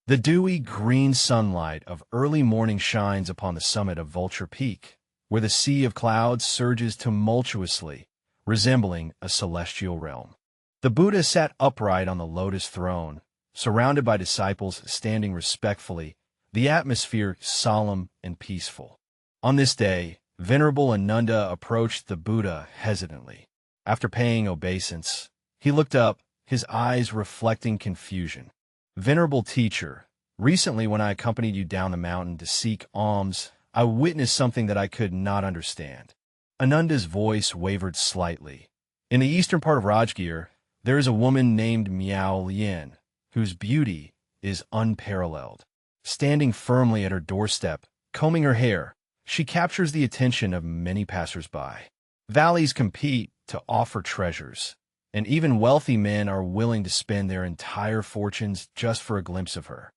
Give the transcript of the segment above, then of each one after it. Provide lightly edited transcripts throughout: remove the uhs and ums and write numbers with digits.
The dewy green sunlight of early morning shines upon the summit of Vulture Peak, where the sea of clouds surges tumultuously, resembling a celestial realm. The Buddha sat upright on the lotus throne, surrounded by disciples standing respectfully, the atmosphere solemn and peaceful. On this day, Venerable Ananda approached the Buddha hesitantly. After paying obeisance, he looked up, his eyes reflecting confusion. "Venerable teacher, recently when I accompanied you down the mountain to seek alms, I witnessed something that I could not understand." Ananda's voice wavered slightly. "In the eastern part of Rajgir, there is a woman named Miao Lian, whose beauty is unparalleled. Standing firmly at her doorstep, combing her hair, she captures the attention of many passers-by. Valleys compete to offer treasures, and even wealthy men are willing to spend their entire fortunes just for a glimpse of her."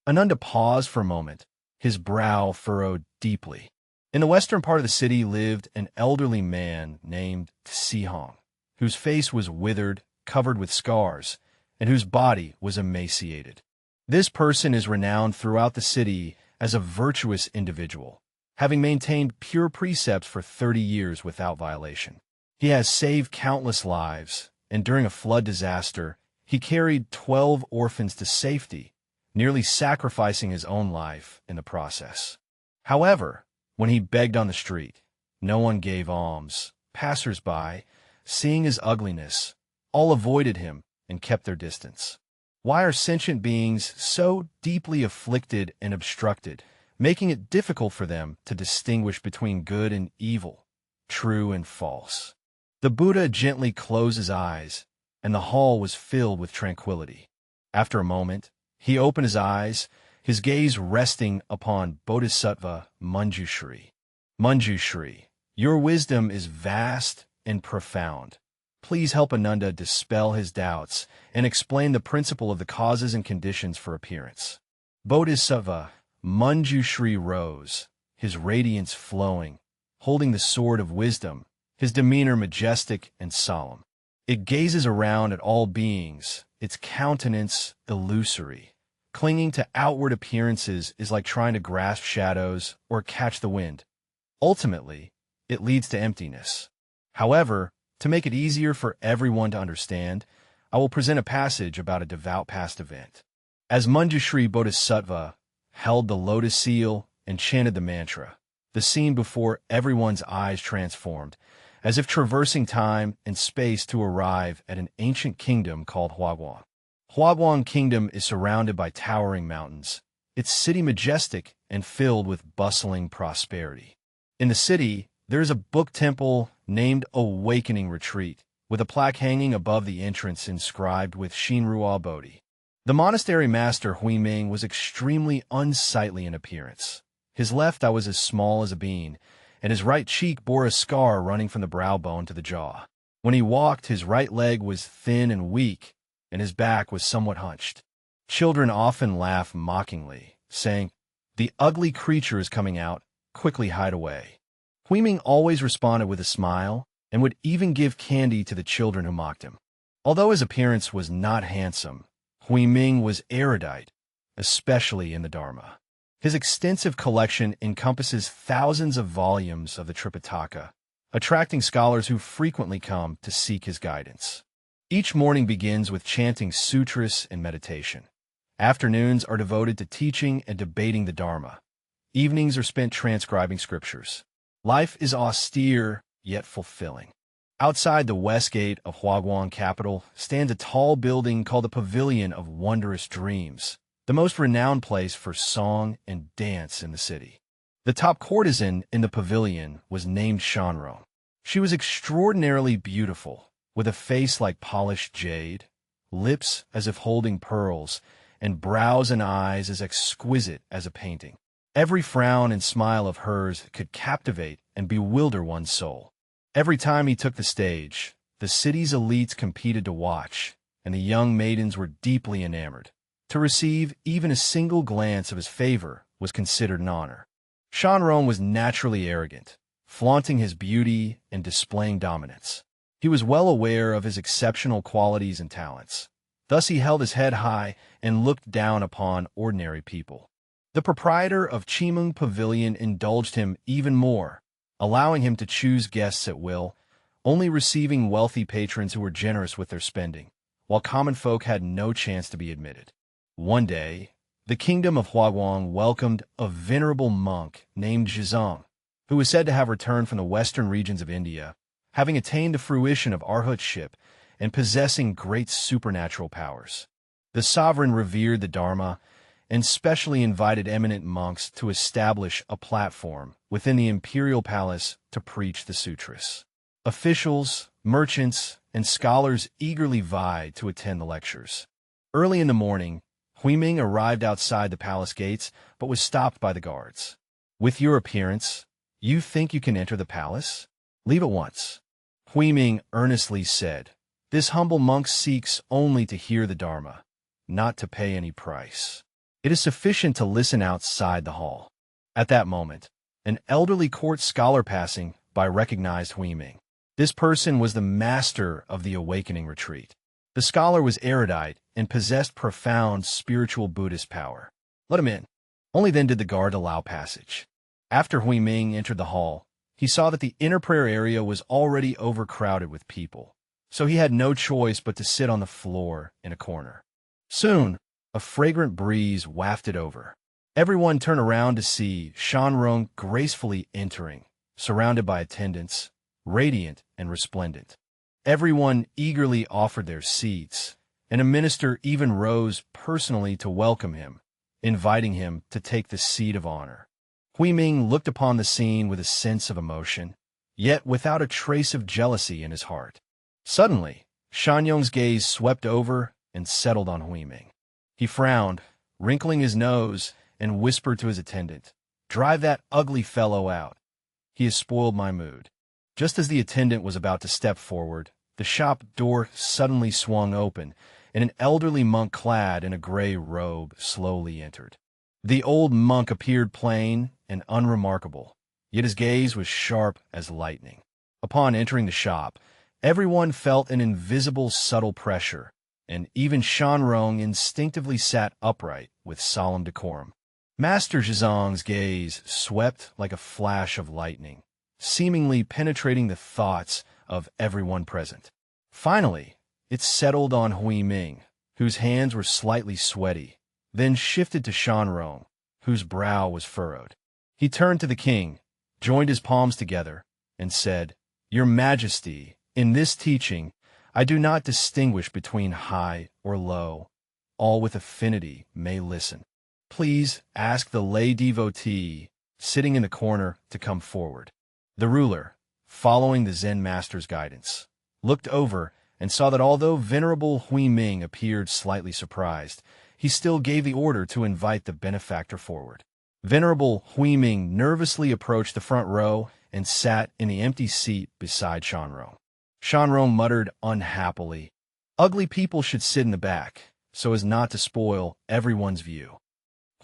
Ananda paused for a moment, his brow furrowed deeply. In the western part of the city lived an elderly man named Sihong, whose face was withered, covered with scars, and whose body was emaciated. This person is renowned throughout the city as a virtuous individual, having maintained pure precepts for 30 years without violation. He has saved countless lives, and during a flood disaster, he carried 12 orphans to safety, nearly sacrificing his own life in the process. However, when he begged on the street, no one gave alms. Passers-by, seeing his ugliness, all avoided him and kept their distance. Why are sentient beings so deeply afflicted and obstructed, making it difficult for them to distinguish between good and evil, true and false? The Buddha gently closed his eyes, and the hall was filled with tranquility. After a moment, he opened his eyes, his gaze resting upon Bodhisattva Manjushri. "Manjushri, your wisdom is vast and profound. Please help Ananda dispel his doubts and explain the principle of the causes and conditions for appearance." Bodhisattva Manjushri rose, his radiance flowing, holding the sword of wisdom, his demeanor majestic and solemn. It gazes around at all beings, its countenance illusory. Clinging to outward appearances is like trying to grasp shadows or catch the wind. Ultimately, it leads to emptiness. However, to make it easier for everyone to understand, I will present a passage about a devout past event. As Manjushri Bodhisattva held the lotus seal and chanted the mantra, the scene before everyone's eyes transformed, as if traversing time and space to arrive at an ancient kingdom called Huaguang. Huaguang Kingdom is surrounded by towering mountains, its city majestic and filled with bustling prosperity. In the city, there is a book temple named Awakening Retreat, with a plaque hanging above the entrance inscribed with Shinrua Bodhi. The monastery master Huiming was extremely unsightly in appearance. His left eye was as small as a bean, and his right cheek bore a scar running from the brow bone to the jaw. When he walked, his right leg was thin and weak, and his back was somewhat hunched. Children often laugh mockingly, saying, "The ugly creature is coming out, quickly hide away." Huiming always responded with a smile, and would even give candy to the children who mocked him. Although his appearance was not handsome, Huiming was erudite, especially in the Dharma. His extensive collection encompasses thousands of volumes of the Tripitaka, attracting scholars who frequently come to seek his guidance. Each morning begins with chanting sutras and meditation. Afternoons are devoted to teaching and debating the Dharma. Evenings are spent transcribing scriptures. Life is austere, yet fulfilling. Outside the west gate of Huaguang capital stands a tall building called the Pavilion of Wondrous Dreams, the most renowned place for song and dance in the city. The top courtesan in the pavilion was named Shanrong. She was extraordinarily beautiful, with a face like polished jade, lips as if holding pearls, and brows and eyes as exquisite as a painting. Every frown and smile of hers could captivate and bewilder one's soul. Every time he took the stage, the city's elites competed to watch, and the young maidens were deeply enamored. To receive even a single glance of his favor was considered an honor. Shanrong was naturally arrogant, flaunting his beauty and displaying dominance. He was well aware of his exceptional qualities and talents. Thus he held his head high and looked down upon ordinary people. The proprietor of Chimeng Pavilion indulged him even more, allowing him to choose guests at will, only receiving wealthy patrons who were generous with their spending, while common folk had no chance to be admitted. One day, the kingdom of Huaguang welcomed a venerable monk named Zhizong, who was said to have returned from the western regions of India, having attained the fruition of arhatship and possessing great supernatural powers. The sovereign revered the Dharma and specially invited eminent monks to establish a platform within the imperial palace to preach the sutras. Officials, merchants, and scholars eagerly vied to attend the lectures. Early in the morning, Huiming arrived outside the palace gates, but was stopped by the guards. "With your appearance, you think you can enter the palace? Leave at once." Huiming earnestly said, "This humble monk seeks only to hear the Dharma, not to pay any price. It is sufficient to listen outside the hall." At that moment, an elderly court scholar passing by recognized Huiming. This person was the master of the awakening retreat. The scholar was erudite and possessed profound spiritual Buddhist power. "Let him in." Only then did the guard allow passage. After Huiming entered the hall, he saw that the inner prayer area was already overcrowded with people, so he had no choice but to sit on the floor in a corner. Soon, a fragrant breeze wafted over. Everyone turned around to see Shanrong gracefully entering, surrounded by attendants, radiant and resplendent. Everyone eagerly offered their seats, and a minister even rose personally to welcome him, inviting him to take the seat of honor. Huiming looked upon the scene with a sense of emotion, yet without a trace of jealousy in his heart. Suddenly, Shanyong's gaze swept over and settled on Huiming. He frowned, wrinkling his nose, and whispered to his attendant, "Drive that ugly fellow out. He has spoiled my mood." Just as the attendant was about to step forward, the shop door suddenly swung open, and an elderly monk clad in a gray robe slowly entered. The old monk appeared plain and unremarkable, yet his gaze was sharp as lightning. Upon entering the shop, everyone felt an invisible subtle pressure, and even Shanrong instinctively sat upright with solemn decorum. Master Zhizong's gaze swept like a flash of lightning, seemingly penetrating the thoughts of everyone present. Finally, it settled on Huiming, whose hands were slightly sweaty, then shifted to Shanrong, whose brow was furrowed. He turned to the king, joined his palms together, and said, "Your Majesty, in this teaching, I do not distinguish between high or low. All with affinity may listen. Please ask the lay devotee sitting in the corner to come forward." The ruler, following the Zen master's guidance, looked over and saw that although Venerable Huiming appeared slightly surprised, he still gave the order to invite the benefactor forward. Venerable Huiming nervously approached the front row and sat in the empty seat beside Shanrong. Shanrong muttered unhappily, "Ugly people should sit in the back, so as not to spoil everyone's view."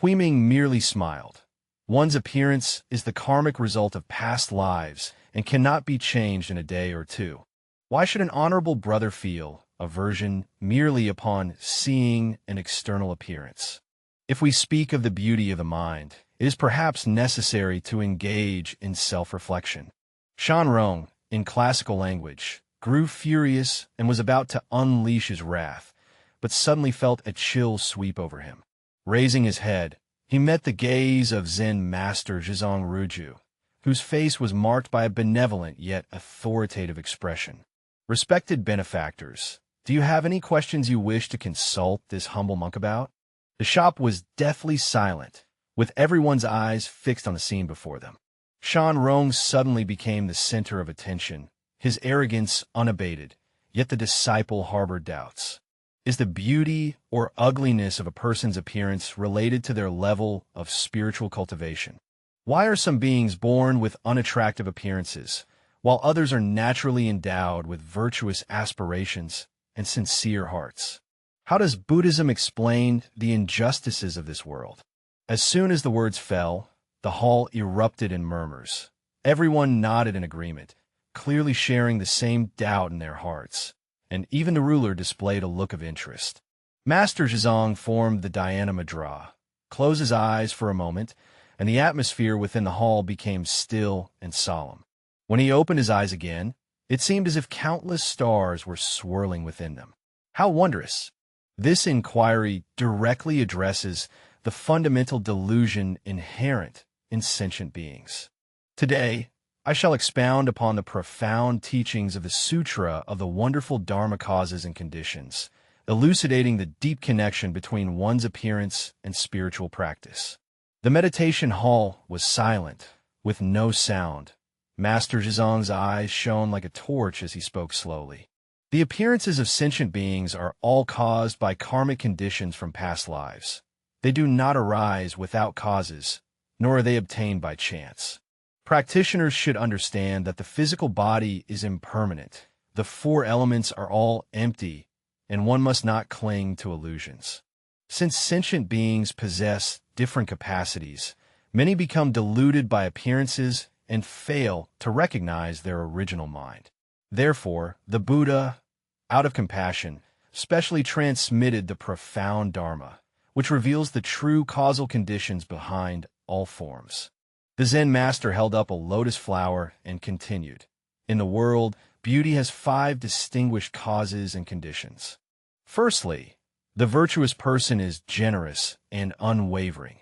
Huiming merely smiled. One's appearance is the karmic result of past lives and cannot be changed in a day or two. Why should an honorable brother feel aversion merely upon seeing an external appearance? If we speak of the beauty of the mind, it is perhaps necessary to engage in self-reflection. Shanrong, in classical language, grew furious and was about to unleash his wrath, but suddenly felt a chill sweep over him. Raising his head, he met the gaze of Zen master Zhizong Ruju, whose face was marked by a benevolent yet authoritative expression. "Respected benefactors, do you have any questions you wish to consult this humble monk about?" The shop was deathly silent, with everyone's eyes fixed on the scene before them. Shanrong suddenly became the center of attention, his arrogance unabated, yet the disciple harbored doubts. Is the beauty or ugliness of a person's appearance related to their level of spiritual cultivation? Why are some beings born with unattractive appearances, while others are naturally endowed with virtuous aspirations and sincere hearts? How does Buddhism explain the injustices of this world? As soon as the words fell, the hall erupted in murmurs. Everyone nodded in agreement, clearly sharing the same doubt in their hearts, and even the ruler displayed a look of interest. Master Zhizong formed the dhyana mudra, closed his eyes for a moment, and the atmosphere within the hall became still and solemn. When he opened his eyes again, it seemed as if countless stars were swirling within them. How wondrous! This inquiry directly addresses the fundamental delusion inherent in sentient beings. Today, I shall expound upon the profound teachings of the Sutra of the Wonderful Dharma Causes and Conditions, elucidating the deep connection between one's appearance and spiritual practice. The meditation hall was silent, with no sound. Master Zhizong's eyes shone like a torch as he spoke slowly. The appearances of sentient beings are all caused by karmic conditions from past lives. They do not arise without causes, nor are they obtained by chance. Practitioners should understand that the physical body is impermanent. The four elements are all empty, and one must not cling to illusions. Since sentient beings possess different capacities, many become deluded by appearances and fail to recognize their original mind. Therefore, the Buddha, out of compassion, specially transmitted the profound Dharma, which reveals the true causal conditions behind all forms. The Zen master held up a lotus flower and continued, "In the world, beauty has 5 distinguished causes and conditions. Firstly, the virtuous person is generous and unwavering,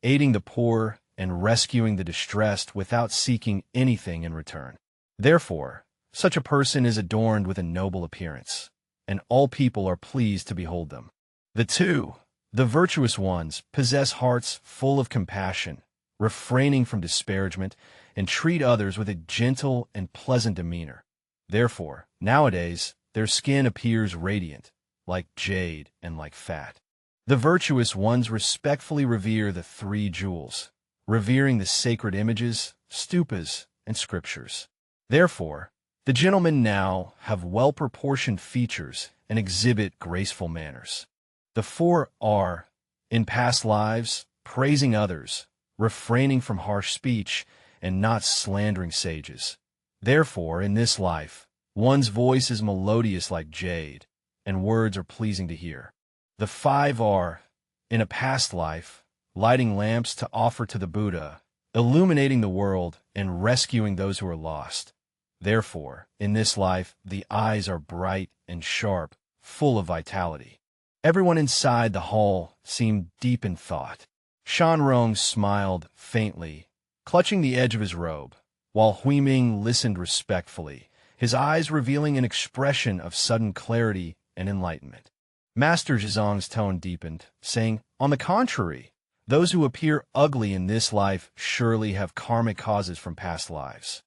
aiding the poor and rescuing the distressed without seeking anything in return. Therefore, such a person is adorned with a noble appearance, and all people are pleased to behold them. The virtuous ones, possess hearts full of compassion, refraining from disparagement, and treat others with a gentle and pleasant demeanor. Therefore, nowadays, their skin appears radiant, like jade and like fat. The virtuous ones respectfully revere the 3 jewels, revering the sacred images, stupas, and scriptures. Therefore, the gentlemen now have well-proportioned features and exhibit graceful manners. The 4 are, in past lives, praising others, refraining from harsh speech, and not slandering sages. Therefore, in this life, one's voice is melodious like jade, and words are pleasing to hear. The 5 are, in a past life, lighting lamps to offer to the Buddha, illuminating the world, and rescuing those who are lost. Therefore, in this life, the eyes are bright and sharp, full of vitality." Everyone inside the hall seemed deep in thought. Shanrong smiled faintly, clutching the edge of his robe, while Huiming listened respectfully, his eyes revealing an expression of sudden clarity and enlightenment. Master Zhizong's tone deepened, saying, "On the contrary, those who appear ugly in this life surely have karmic causes from past lives.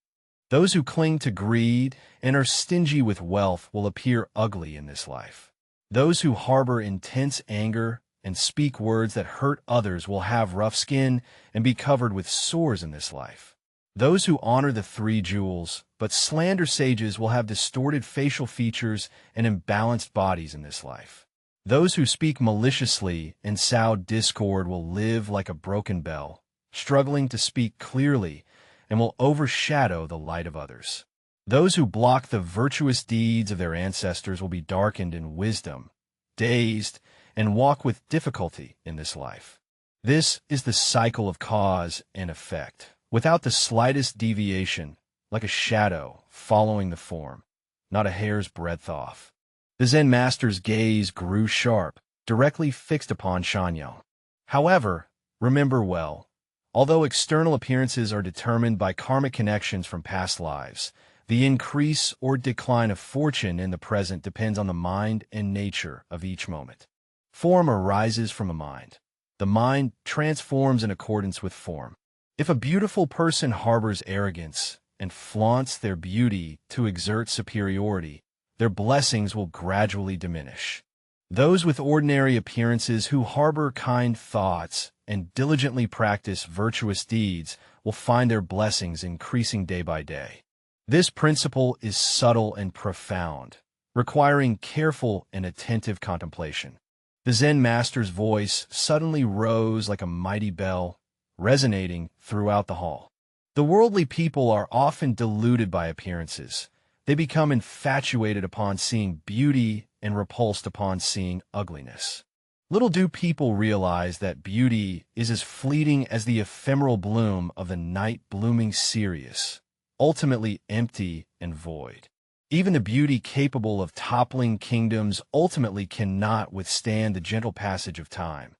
Those who cling to greed and are stingy with wealth will appear ugly in this life. Those who harbor intense anger and speak words that hurt others will have rough skin and be covered with sores in this life. Those who honor the 3 jewels but slander sages will have distorted facial features and imbalanced bodies in this life. Those who speak maliciously and sow discord will live like a broken bell, struggling to speak clearly, and will overshadow the light of others. Those who block the virtuous deeds of their ancestors will be darkened in wisdom, dazed, and walk with difficulty in this life. This is the cycle of cause and effect, without the slightest deviation, like a shadow following the form, not a hair's breadth off." The Zen master's gaze grew sharp, directly fixed upon Shanrong. "However, remember well, although external appearances are determined by karmic connections from past lives, the increase or decline of fortune in the present depends on the mind and nature of each moment. Form arises from a mind. The mind transforms in accordance with form. If a beautiful person harbors arrogance and flaunts their beauty to exert superiority, their blessings will gradually diminish. Those with ordinary appearances who harbor kind thoughts and diligently practice virtuous deeds will find their blessings increasing day by day. This principle is subtle and profound, requiring careful and attentive contemplation." The Zen master's voice suddenly rose like a mighty bell, resonating throughout the hall. The worldly people are often deluded by appearances. They become infatuated upon seeing beauty and repulsed upon seeing ugliness. Little do people realize that beauty is as fleeting as the ephemeral bloom of the night blooming cereus, ultimately empty and void. Even the beauty capable of toppling kingdoms ultimately cannot withstand the gentle passage of time.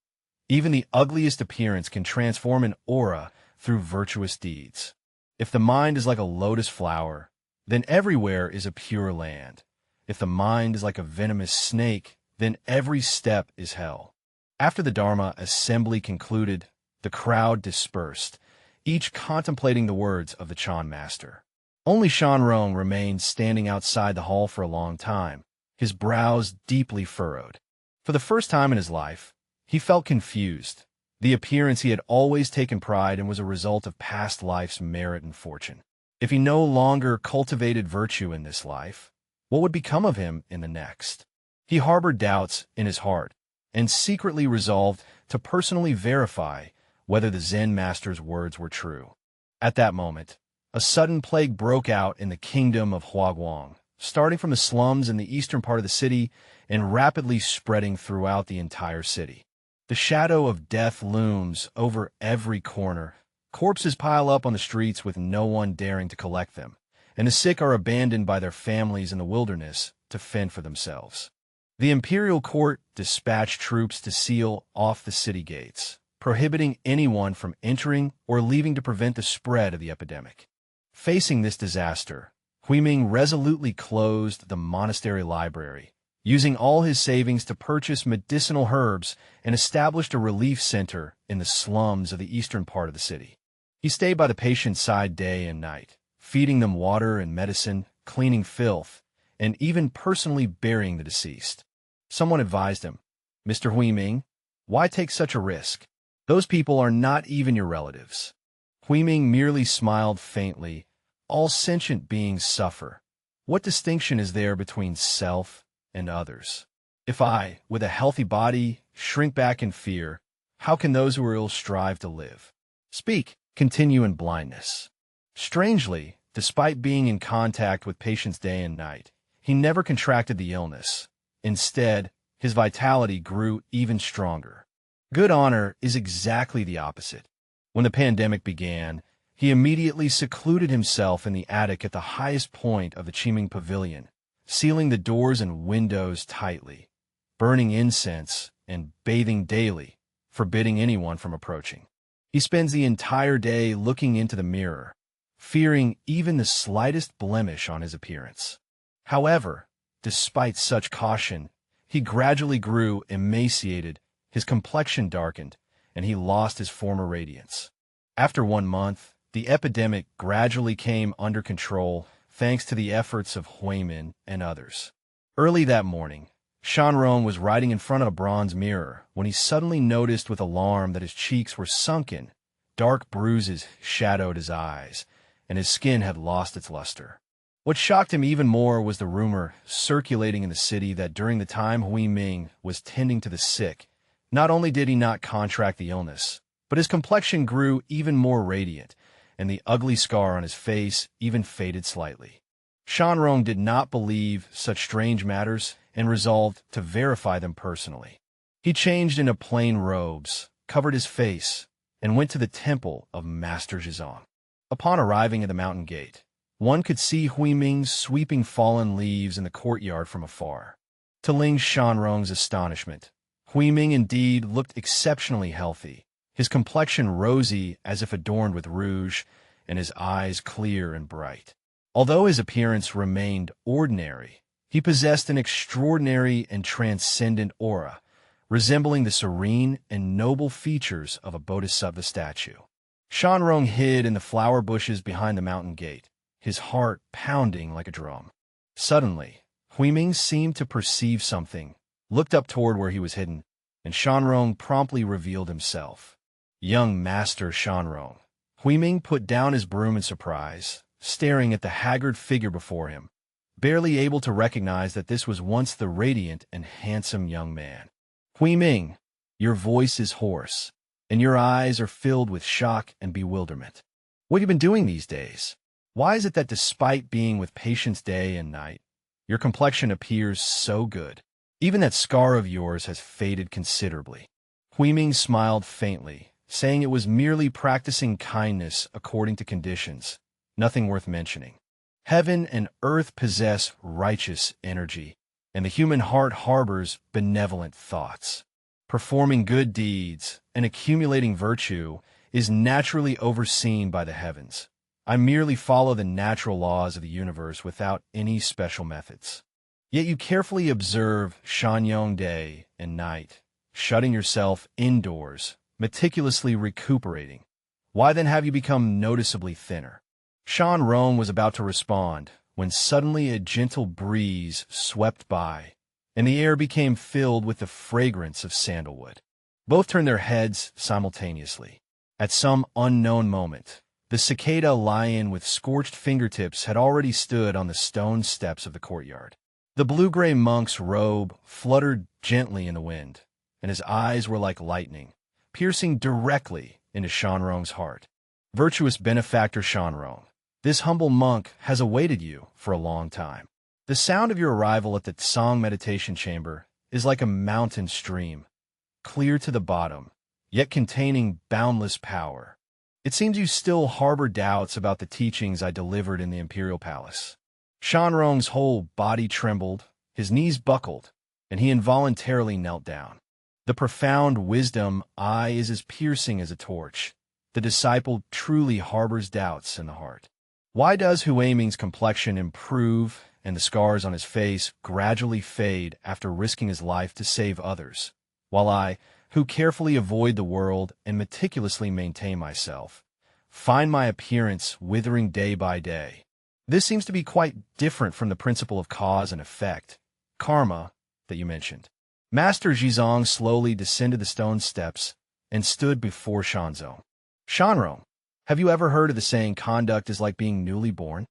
Even the ugliest appearance can transform an aura through virtuous deeds. If the mind is like a lotus flower, then everywhere is a pure land. If the mind is like a venomous snake, then every step is hell. After the Dharma assembly concluded, the crowd dispersed, each contemplating the words of the Chan master. Only Shanrong remained standing outside the hall for a long time, his brows deeply furrowed. For the first time in his life, he felt confused. The appearance he had always taken pride in was a result of past life's merit and fortune. If he no longer cultivated virtue in this life, what would become of him in the next? He harbored doubts in his heart and secretly resolved to personally verify whether the Zen master's words were true. At that moment, a sudden plague broke out in the kingdom of Huaguang, starting from the slums in the eastern part of the city and rapidly spreading throughout the entire city. The shadow of death looms over every corner. Corpses pile up on the streets with no one daring to collect them, and the sick are abandoned by their families in the wilderness to fend for themselves. The imperial court dispatched troops to seal off the city gates, prohibiting anyone from entering or leaving to prevent the spread of the epidemic. Facing this disaster, Huiming resolutely closed the monastery library, using all his savings to purchase medicinal herbs and established a relief center in the slums of the eastern part of the city. He stayed by the patient's side day and night, feeding them water and medicine, cleaning filth, and even personally burying the deceased. Someone advised him, "Mr. Huiming, why take such a risk? Those people are not even your relatives." Huiming merely smiled faintly. All sentient beings suffer. What distinction is there between self and others? If I, with a healthy body, shrink back in fear, how can those who are ill strive to live? Speak, continue in blindness. Strangely, despite being in contact with patients day and night, he never contracted the illness. Instead, his vitality grew even stronger. Good honor is exactly the opposite. When the pandemic began, he immediately secluded himself in the attic at the highest point of the Qiming Pavilion, sealing the doors and windows tightly, burning incense and bathing daily, forbidding anyone from approaching. He spends the entire day looking into the mirror, fearing even the slightest blemish on his appearance. However, despite such caution, he gradually grew emaciated, his complexion darkened, and he lost his former radiance. After 1 month, the epidemic gradually came under control thanks to the efforts of Huimin and others. Early that morning, Shanrong was riding in front of a bronze mirror when he suddenly noticed with alarm that his cheeks were sunken, dark bruises shadowed his eyes, and his skin had lost its luster. What shocked him even more was the rumor circulating in the city that during the time Huiming was tending to the sick, not only did he not contract the illness, but his complexion grew even more radiant, and the ugly scar on his face even faded slightly. Shanrong did not believe such strange matters and resolved to verify them personally. He changed into plain robes, covered his face, and went to the temple of Master Zhizong. Upon arriving at the mountain gate, one could see Huiming sweeping fallen leaves in the courtyard from afar. To Ling Shanrong's astonishment, Huiming indeed looked exceptionally healthy, his complexion rosy as if adorned with rouge, and his eyes clear and bright. Although his appearance remained ordinary, he possessed an extraordinary and transcendent aura, resembling the serene and noble features of a bodhisattva statue. Shanrong hid in the flower bushes behind the mountain gate, his heart pounding like a drum. Suddenly, Huiming seemed to perceive something, looked up toward where he was hidden, and Shanrong promptly revealed himself. Young Master Shanrong. Huiming put down his broom in surprise, staring at the haggard figure before him, barely able to recognize that this was once the radiant and handsome young man. Huiming, your voice is hoarse, and your eyes are filled with shock and bewilderment. What have you been doing these days? Why is it that despite being with patients day and night, your complexion appears so good? Even that scar of yours has faded considerably." Huiming smiled faintly, saying it was merely practicing kindness according to conditions, nothing worth mentioning. Heaven and earth possess righteous energy, and the human heart harbors benevolent thoughts. Performing good deeds and accumulating virtue is naturally overseen by the heavens. I merely follow the natural laws of the universe without any special methods. Yet you carefully observe Shanrong day and night, shutting yourself indoors, meticulously recuperating. Why then have you become noticeably thinner? Shanrong was about to respond when suddenly a gentle breeze swept by, and the air became filled with the fragrance of sandalwood. Both turned their heads simultaneously. At some unknown moment, the cicada lion with scorched fingertips had already stood on the stone steps of the courtyard. The blue-gray monk's robe fluttered gently in the wind, and his eyes were like lightning, piercing directly into Shanrong's heart. "Virtuous benefactor Shanrong, this humble monk has awaited you for a long time. The sound of your arrival at the Tsang meditation chamber is like a mountain stream, clear to the bottom, yet containing boundless power. It seems you still harbor doubts about the teachings I delivered in the imperial palace." Shanrong's whole body trembled, his knees buckled, and he involuntarily knelt down. The profound wisdom eye is as piercing as a torch. The disciple truly harbors doubts in the heart. Why does Huiming's complexion improve and the scars on his face gradually fade after risking his life to save others, while I, who carefully avoid the world and meticulously maintain myself, find my appearance withering day by day? This seems to be quite different from the principle of cause and effect, karma, that you mentioned. Master Zhizong slowly descended the stone steps and stood before Shanzong. "Shanrong, have you ever heard of the saying, conduct is like being newly born?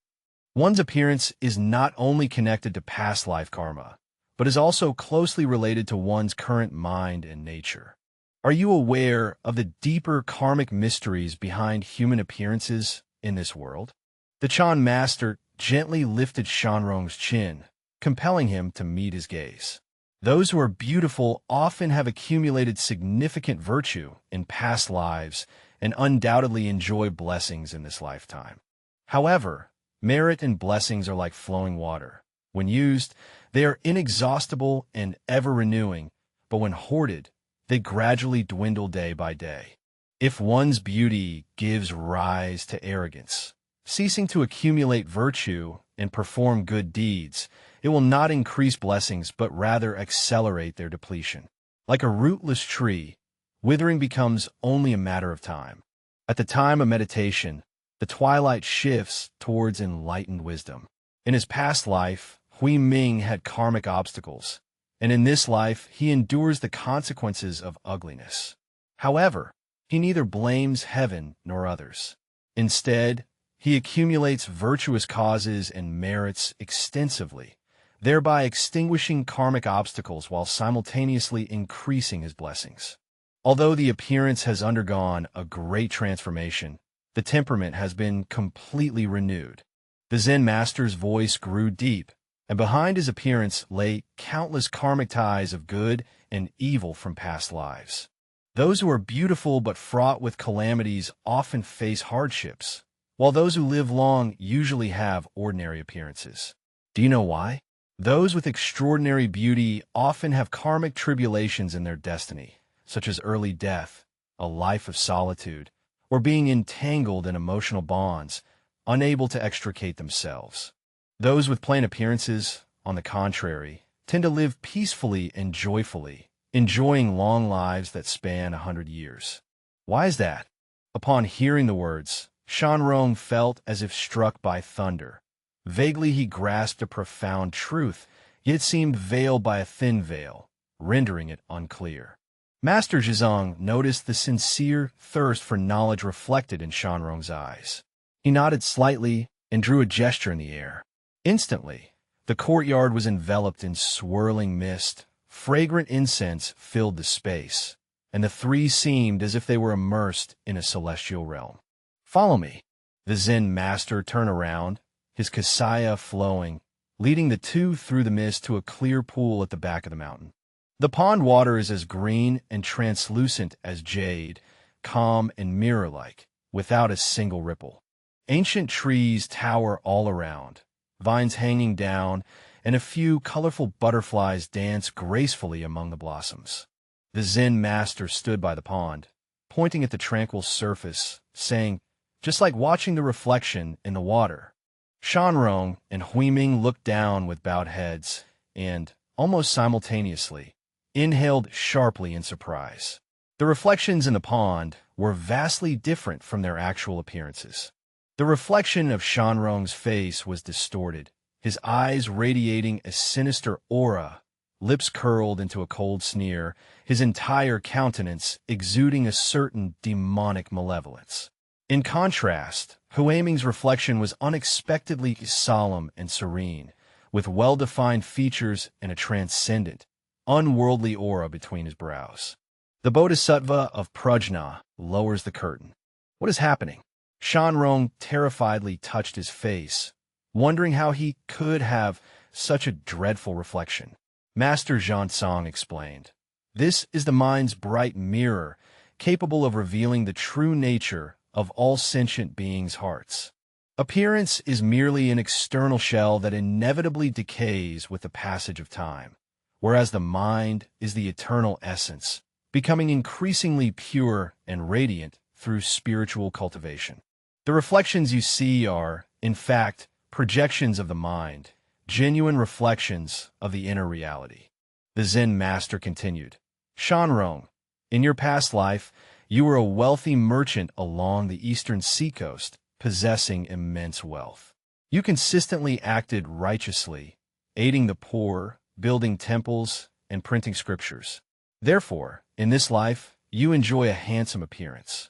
One's appearance is not only connected to past life karma, but is also closely related to one's current mind and nature. Are you aware of the deeper karmic mysteries behind human appearances in this world?" The Chan master gently lifted Shanrong's chin, compelling him to meet his gaze. "Those who are beautiful often have accumulated significant virtue in past lives and undoubtedly enjoy blessings in this lifetime. However, merit and blessings are like flowing water. When used, they are inexhaustible and ever-renewing, but when hoarded, they gradually dwindle day by day. If one's beauty gives rise to arrogance, ceasing to accumulate virtue and perform good deeds, it will not increase blessings but rather accelerate their depletion. Like a rootless tree, withering becomes only a matter of time. At the time of meditation, the twilight shifts towards enlightened wisdom. In his past life, Huiming had karmic obstacles, and in this life he endures the consequences of ugliness. However, he neither blames heaven nor others. Instead, he accumulates virtuous causes and merits extensively, thereby extinguishing karmic obstacles while simultaneously increasing his blessings. Although the appearance has undergone a great transformation, the temperament has been completely renewed. The Zen master's voice grew deep, and behind his appearance lay countless karmic ties of good and evil from past lives. Those who are beautiful but fraught with calamities often face hardships, while those who live long usually have ordinary appearances. Do you know why? Those with extraordinary beauty often have karmic tribulations in their destiny, such as early death, a life of solitude, or being entangled in emotional bonds, unable to extricate themselves. Those with plain appearances, on the contrary, tend to live peacefully and joyfully, enjoying long lives that span 100 years. Why is that? Upon hearing the words, Shanrong felt as if struck by thunder. Vaguely he grasped a profound truth, yet it seemed veiled by a thin veil, rendering it unclear. Master Zhizong noticed the sincere thirst for knowledge reflected in Shanrong's eyes. He nodded slightly and drew a gesture in the air. Instantly, the courtyard was enveloped in swirling mist. Fragrant incense filled the space, and the three seemed as if they were immersed in a celestial realm. "Follow me." The Zen master turned around, his kasaya flowing, leading the two through the mist to a clear pool at the back of the mountain. The pond water is as green and translucent as jade, calm and mirror-like, without a single ripple. Ancient trees tower all around, vines hanging down, and a few colorful butterflies dance gracefully among the blossoms. The Zen master stood by the pond, pointing at the tranquil surface, saying, "Just like watching the reflection in the water." Shanrong and Huiming looked down with bowed heads and, almost simultaneously, inhaled sharply in surprise. The reflections in the pond were vastly different from their actual appearances. The reflection of Shanrong's face was distorted, his eyes radiating a sinister aura, lips curled into a cold sneer, his entire countenance exuding a certain demonic malevolence. In contrast, Huiming's reflection was unexpectedly solemn and serene, with well-defined features and a transcendent, unworldly aura between his brows. The Bodhisattva of Prajna lowers the curtain. What is happening? Shanrong terrifiedly touched his face, wondering how he could have such a dreadful reflection. Master Zhansong explained, "This is the mind's bright mirror, capable of revealing the true nature of all sentient beings' hearts. Appearance is merely an external shell that inevitably decays with the passage of time, whereas the mind is the eternal essence, becoming increasingly pure and radiant through spiritual cultivation. The reflections you see are, in fact, projections of the mind, genuine reflections of the inner reality." The Zen master continued, "Shanrong, in your past life, you were a wealthy merchant along the eastern seacoast, possessing immense wealth. You consistently acted righteously, aiding the poor, building temples, and printing scriptures. Therefore, in this life, you enjoy a handsome appearance.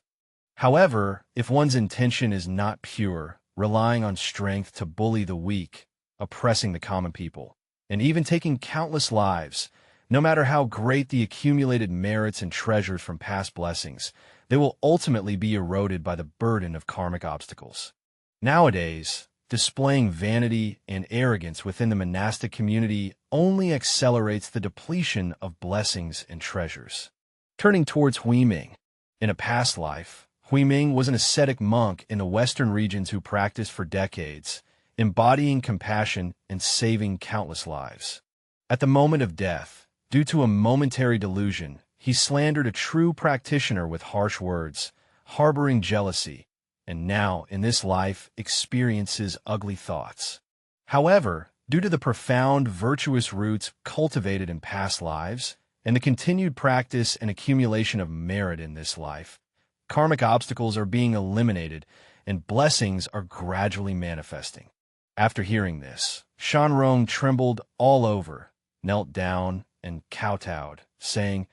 However, if one's intention is not pure, relying on strength to bully the weak, oppressing the common people, and even taking countless lives, no matter how great the accumulated merits and treasures from past blessings, they will ultimately be eroded by the burden of karmic obstacles. Nowadays, displaying vanity and arrogance within the monastic community only accelerates the depletion of blessings and treasures." Turning towards Huiming. In a past life, Huiming was an ascetic monk in the western regions who practiced for decades, embodying compassion and saving countless lives. At the moment of death, due to a momentary delusion, he slandered a true practitioner with harsh words, harboring jealousy, and now, in this life, experiences ugly thoughts. However, due to the profound virtuous roots cultivated in past lives, and the continued practice and accumulation of merit in this life, karmic obstacles are being eliminated and blessings are gradually manifesting. After hearing this, Shanrong trembled all over, knelt down, and kowtowed, saying,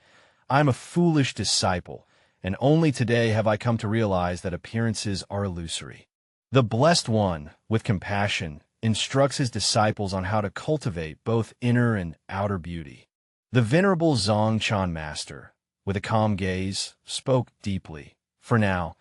"I am a foolish disciple, and only today have I come to realize that appearances are illusory." The Blessed One, with compassion, instructs his disciples on how to cultivate both inner and outer beauty. The Venerable Dzongchen Master, with a calm gaze, spoke deeply. "For now,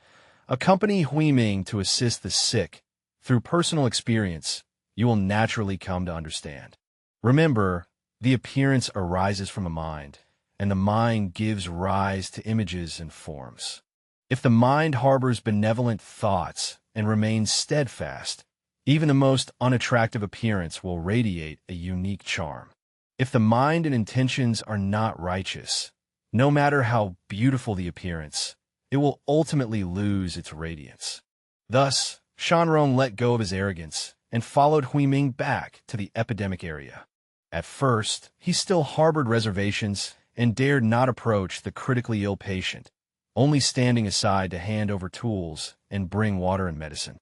accompany Huiming to assist the sick. Through personal experience, you will naturally come to understand. Remember, the appearance arises from the mind, and the mind gives rise to images and forms. If the mind harbors benevolent thoughts and remains steadfast, even the most unattractive appearance will radiate a unique charm. If the mind and intentions are not righteous, no matter how beautiful the appearance, it will ultimately lose its radiance." Thus, Shanrong let go of his arrogance and followed Huiming back to the epidemic area. At first, he still harbored reservations and dared not approach the critically ill patient, only standing aside to hand over tools and bring water and medicine.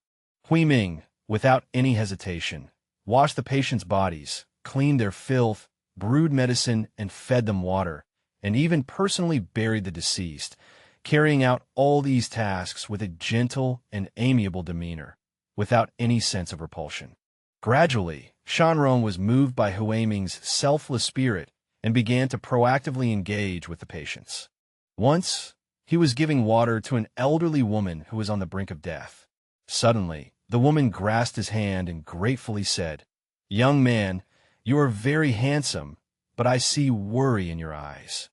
Huiming, without any hesitation, washed the patient's bodies, cleaned their filth, brewed medicine, and fed them water, and even personally buried the deceased, carrying out all these tasks with a gentle and amiable demeanor, without any sense of repulsion. Gradually, Shanrong was moved by Huiming's selfless spirit and began to proactively engage with the patients. Once, he was giving water to an elderly woman who was on the brink of death. Suddenly, the woman grasped his hand and gratefully said, "Young man, you are very handsome, but I see worry in your eyes."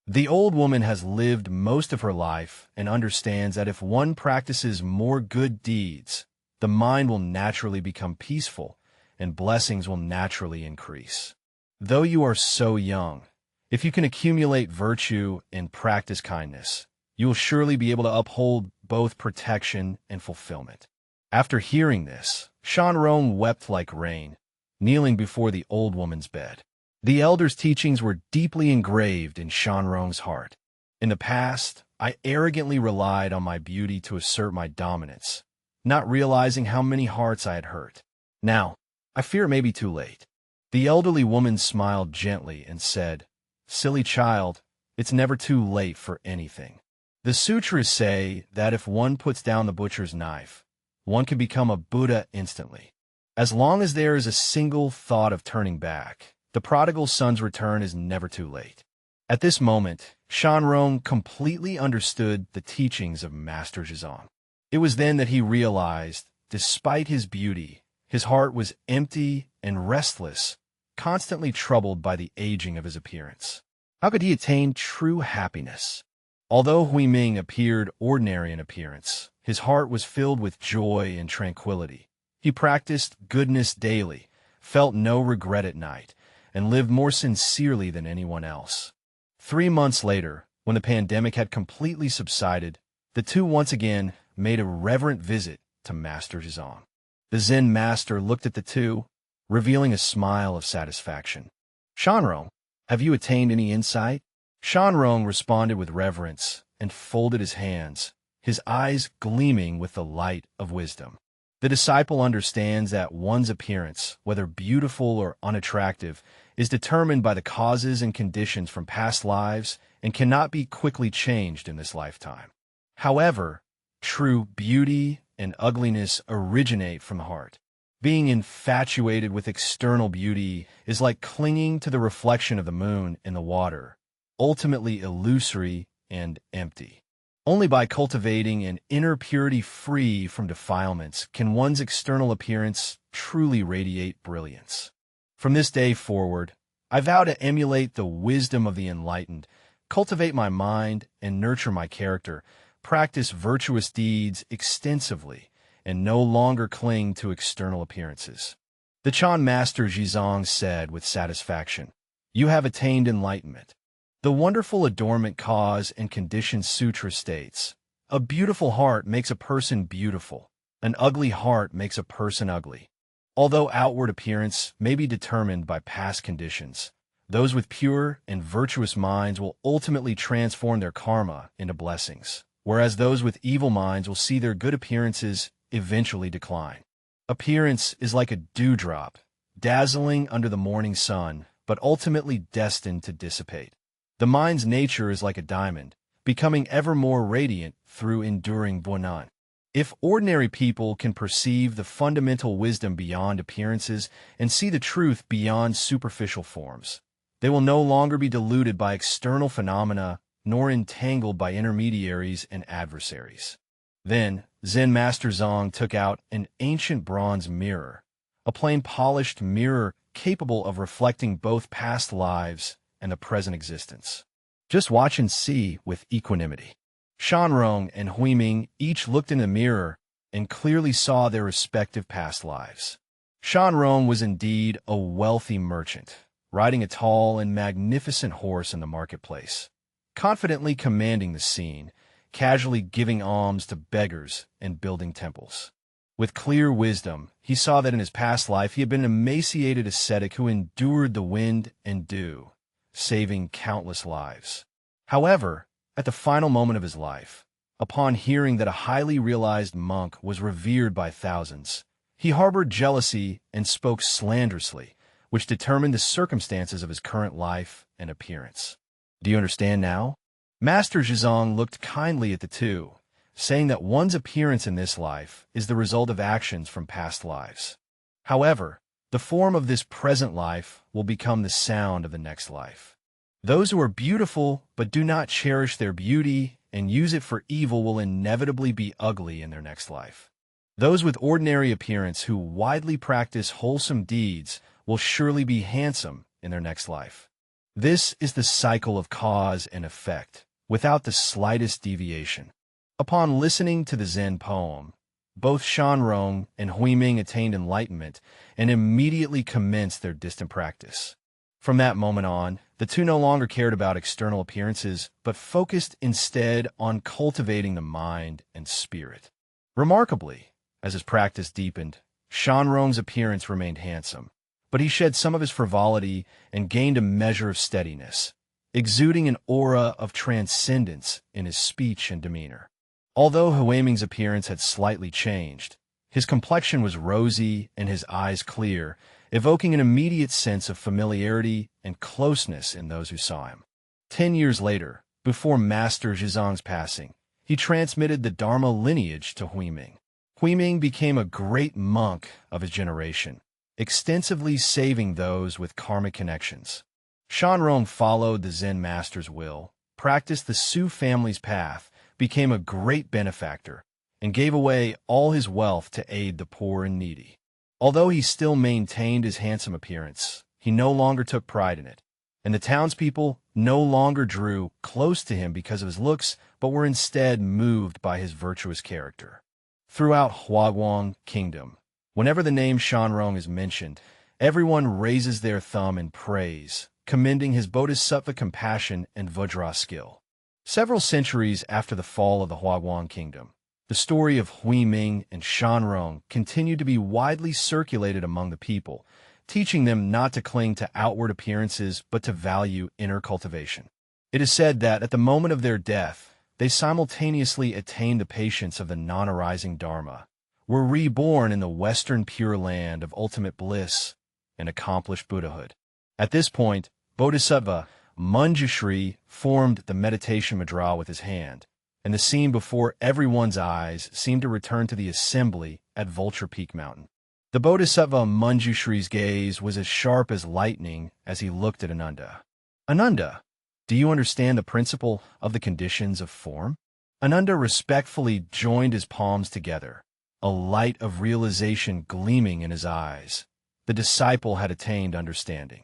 The old woman has lived most of her life and understands that if one practices more good deeds, the mind will naturally become peaceful and blessings will naturally increase. Though you are so young, if you can accumulate virtue and practice kindness, you will surely be able to uphold both protection and fulfillment. After hearing this, Shanrong wept like rain, kneeling before the old woman's bed. The elder's teachings were deeply engraved in Shanrong's heart. In the past, I arrogantly relied on my beauty to assert my dominance, not realizing how many hearts I had hurt. Now, I fear it may be too late. The elderly woman smiled gently and said, "Silly child, it's never too late for anything. The sutras say that if one puts down the butcher's knife, one can become a Buddha instantly. As long as there is a single thought of turning back, the prodigal son's return is never too late." At this moment, Shanrong completely understood the teachings of Master Zhizong. It was then that he realized, despite his beauty, his heart was empty and restless, constantly troubled by the aging of his appearance. How could he attain true happiness? Although Huiming appeared ordinary in appearance, his heart was filled with joy and tranquility. He practiced goodness daily, felt no regret at night, and lived more sincerely than anyone else. 3 months later, when the pandemic had completely subsided, the two once again made a reverent visit to Master Zhizong. The Zen master looked at the two, revealing a smile of satisfaction. "Shanrong, have you attained any insight?" Shanrong responded with reverence and folded his hands, his eyes gleaming with the light of wisdom. The disciple understands that one's appearance, whether beautiful or unattractive, is determined by the causes and conditions from past lives and cannot be quickly changed in this lifetime. However, true beauty and ugliness originate from the heart. Being infatuated with external beauty is like clinging to the reflection of the moon in the water, ultimately illusory and empty. Only by cultivating an inner purity free from defilements can one's external appearance truly radiate brilliance. From this day forward, I vow to emulate the wisdom of the enlightened, cultivate my mind and nurture my character, practice virtuous deeds extensively, and no longer cling to external appearances. The Chan Master Zhizong said with satisfaction, "You have attained enlightenment." The wonderful Adornment Cause and Condition Sutra states, "A beautiful heart makes a person beautiful. An ugly heart makes a person ugly." Although outward appearance may be determined by past conditions, those with pure and virtuous minds will ultimately transform their karma into blessings, whereas those with evil minds will see their good appearances eventually decline. Appearance is like a dewdrop, dazzling under the morning sun, but ultimately destined to dissipate. The mind's nature is like a diamond, becoming ever more radiant through enduring buonan. If ordinary people can perceive the fundamental wisdom beyond appearances and see the truth beyond superficial forms, they will no longer be deluded by external phenomena nor entangled by intermediaries and adversaries. Then, Zen Master Zong took out an ancient bronze mirror, a plain polished mirror capable of reflecting both past lives and the present existence. "Just watch and see with equanimity." Shanrong and Huiming each looked in the mirror and clearly saw their respective past lives. Shanrong was indeed a wealthy merchant, riding a tall and magnificent horse in the marketplace, confidently commanding the scene, casually giving alms to beggars and building temples. With clear wisdom, he saw that in his past life he had been an emaciated ascetic who endured the wind and dew, saving countless lives. However, at the final moment of his life, upon hearing that a highly realized monk was revered by thousands, he harbored jealousy and spoke slanderously, which determined the circumstances of his current life and appearance. Do you understand now? Master Zhizong looked kindly at the two, saying that one's appearance in this life is the result of actions from past lives. However, the form of this present life will become the sound of the next life. Those who are beautiful but do not cherish their beauty and use it for evil will inevitably be ugly in their next life. Those with ordinary appearance who widely practice wholesome deeds will surely be handsome in their next life. This is the cycle of cause and effect, without the slightest deviation. Upon listening to the Zen poem, both Shanrong and Huiming attained enlightenment and immediately commenced their distant practice. From that moment on, the two no longer cared about external appearances, but focused instead on cultivating the mind and spirit. Remarkably, as his practice deepened, Shanrong's appearance remained handsome, but he shed some of his frivolity and gained a measure of steadiness, exuding an aura of transcendence in his speech and demeanor. Although Huiming's appearance had slightly changed, his complexion was rosy and his eyes clear, evoking an immediate sense of familiarity and closeness in those who saw him. 10 years later, before Master Zhizang's passing, he transmitted the Dharma lineage to Huiming. Huiming became a great monk of his generation, extensively saving those with karmic connections. Shanrong followed the Zen master's will, practiced the Su family's path, became a great benefactor, and gave away all his wealth to aid the poor and needy. Although he still maintained his handsome appearance, he no longer took pride in it, and the townspeople no longer drew close to him because of his looks, but were instead moved by his virtuous character. Throughout Huaguang Kingdom, whenever the name Shanrong is mentioned, everyone raises their thumb in praise, commending his bodhisattva compassion and vajra skill. Several centuries after the fall of the Huaguang Kingdom, the story of Huiming and Shanrong continued to be widely circulated among the people, teaching them not to cling to outward appearances but to value inner cultivation. It is said that at the moment of their death, they simultaneously attained the patience of the non-arising Dharma, were reborn in the Western Pure Land of ultimate bliss, and accomplished Buddhahood. At this point, Bodhisattva Manjushri formed the meditation mudra with his hand, and the scene before everyone's eyes seemed to return to the assembly at Vulture Peak Mountain. The Bodhisattva Manjushri's gaze was as sharp as lightning as he looked at Ananda. Ananda, do you understand the principle of the conditions of form? Ananda respectfully joined his palms together, a light of realization gleaming in his eyes. The disciple had attained understanding.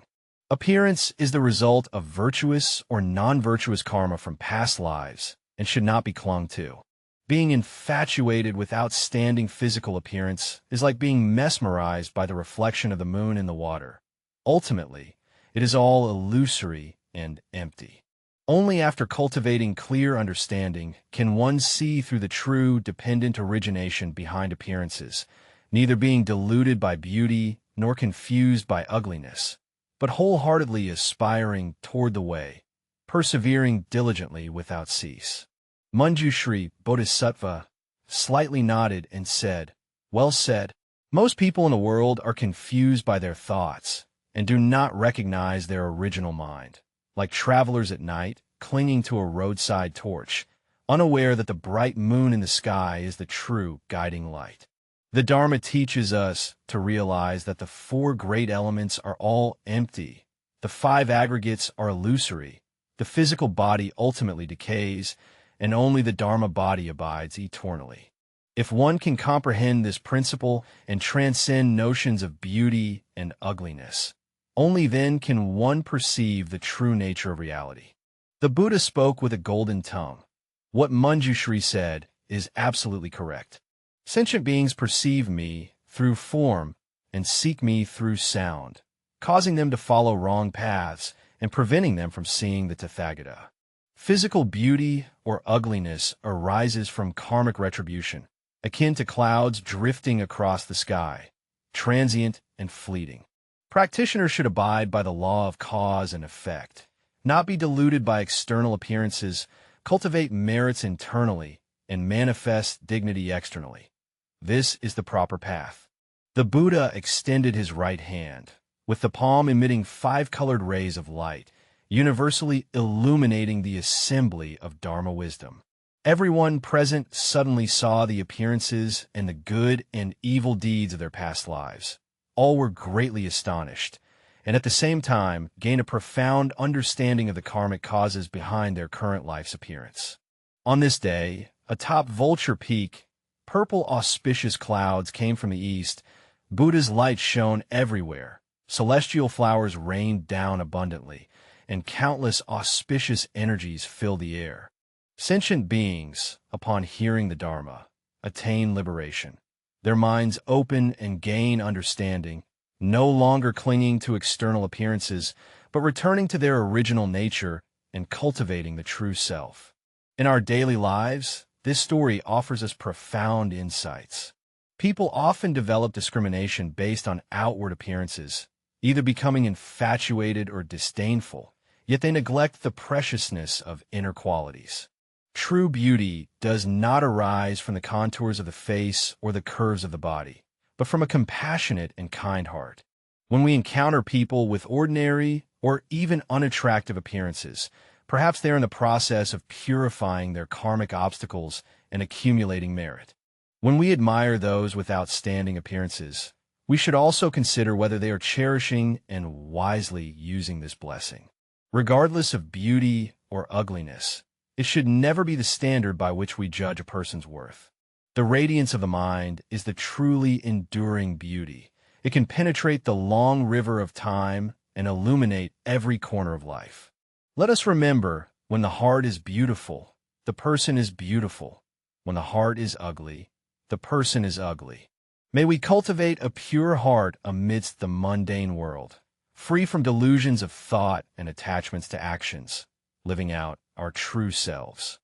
Appearance is the result of virtuous or non-virtuous karma from past lives and should not be clung to. Being infatuated with outstanding physical appearance is like being mesmerized by the reflection of the moon in the water. Ultimately, it is all illusory and empty. Only after cultivating clear understanding can one see through the true dependent origination behind appearances, neither being deluded by beauty nor confused by ugliness, but wholeheartedly aspiring toward the way, persevering diligently without cease. Manjushri Bodhisattva slightly nodded and said, "Well said. Most people in the world are confused by their thoughts and do not recognize their original mind, like travelers at night clinging to a roadside torch, unaware that the bright moon in the sky is the true guiding light. The Dharma teaches us to realize that the 4 great elements are all empty, the 5 aggregates are illusory, the physical body ultimately decays, and only the Dharma body abides eternally. If one can comprehend this principle and transcend notions of beauty and ugliness, only then can one perceive the true nature of reality." The Buddha spoke with a golden tongue. What Manjushri said is absolutely correct. Sentient beings perceive me through form and seek me through sound, causing them to follow wrong paths and preventing them from seeing the Tathagata. Physical beauty or ugliness arises from karmic retribution, akin to clouds drifting across the sky, transient and fleeting. Practitioners should abide by the law of cause and effect, not be deluded by external appearances, cultivate merits internally, and manifest dignity externally. This is the proper path. The Buddha extended his right hand, with the palm emitting 5-colored rays of light, universally illuminating the assembly of Dharma wisdom. Everyone present suddenly saw the appearances and the good and evil deeds of their past lives. All were greatly astonished, and at the same time gained a profound understanding of the karmic causes behind their current life's appearance. On this day, atop Vulture Peak, Purple auspicious clouds came from the east, Buddha's light shone everywhere, celestial flowers rained down abundantly, and countless auspicious energies filled the air. Sentient beings, upon hearing the Dharma, attain liberation. Their minds open and gain understanding, no longer clinging to external appearances, but returning to their original nature and cultivating the true self. In our daily lives, this story offers us profound insights. People often develop discrimination based on outward appearances, either becoming infatuated or disdainful, yet they neglect the preciousness of inner qualities. True beauty does not arise from the contours of the face or the curves of the body, but from a compassionate and kind heart. When we encounter people with ordinary or even unattractive appearances, perhaps they are in the process of purifying their karmic obstacles and accumulating merit. When we admire those with outstanding appearances, we should also consider whether they are cherishing and wisely using this blessing. Regardless of beauty or ugliness, it should never be the standard by which we judge a person's worth. The radiance of the mind is the truly enduring beauty. It can penetrate the long river of time and illuminate every corner of life. Let us remember, when the heart is beautiful, the person is beautiful. When the heart is ugly, the person is ugly. May we cultivate a pure heart amidst the mundane world, free from delusions of thought and attachments to actions, living out our true selves.